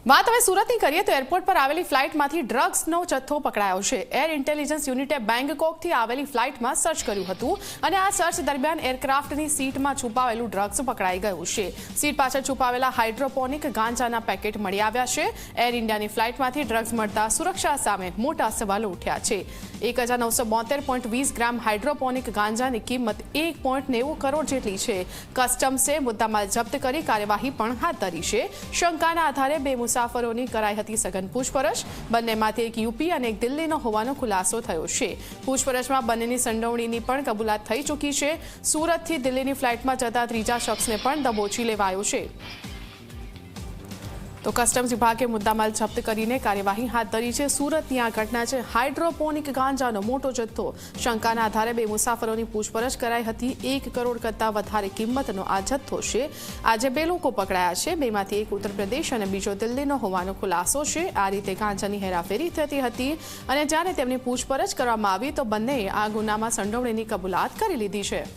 વાત હવે સુરતની કરીએ તો એરપોર્ટ પર આવેલી ફ્લાઇટમાંથી ડ્રગ્સનો જથ્થો પકડાયો છે। એર ઇન્ટેલિજન્સ યુનિટે બેંગકોકથી આવેલી ફ્લાઇટમાં સર્ચ કર્યું હતું અને આ સર્ચ દરમિયાન એરક્રાફ્ટની સીટમાં છુપાવેલું ડ્રગ્સ પકડાઈ ગયું છે। સીટ પાછળ છુપાવેલા હાઇડ્રોપોનિક ગાંજાના પેકેટ મળી આવ્યા છે। એર ઇન્ડિયાની ફ્લાઇટમાંથી ડ્રગ્સ મળતા સુરક્ષા સામે મોટા સવાલો ઉઠ્યા છે। 1972.20 ગ્રામ હાઇડ્રોપોનિક ગાંજાની કિંમત 1.90 કરોડ જેટલી છે। કસ્ટમ્સે મુદ્દામાલ જપ્ત કરી કાર્યવાહી પણ હાથ ધરી છે। શંકાના આધારે બે મુસાફરોની કરાઈ હતી સઘન પૂછપરછ। બંનેમાંથી એક યુપી અને એક દિલ્હીનો હોવાનો ખુલાસો થયો છે। પૂછપરછમાં બંનેની સંડોવણીની પણ કબૂલાત થઈ ચૂકી છે। સુરતથી દિલ્હીની ફ્લાઇટમાં જતા ત્રીજા શખ્સને પણ દબોચી લેવાયો છે। તો કસ્ટમ્સ વિભાગે મુદ્દામાલ જપ્ત કરીને કાર્યવાહી હાથ ધરી છે। સુરતની આ ઘટના છે। હાઇડ્રોપોનિક ગાંજાનો મોટો જથ્થો। શંકાના આધારે બે મુસાફરોની પૂછપરછ કરાઈ હતી। 1 કરોડ કરતાં વધારે કિંમતનો આ જથ્થો છે। આજે બે લોકો પકડાયા છે। બેમાંથી એક ઉત્તર પ્રદેશ અને બીજો દિલ્હીનો હોવાનો ખુલાસો છે। આ રીતે ગાંજાની હેરાફેરી થતી હતી અને જ્યારે તેમની પૂછપરછ કરવામાં આવી તો બંનેએ આ ગુનામાં સંડોવણીની કબૂલાત કરી લીધી છે।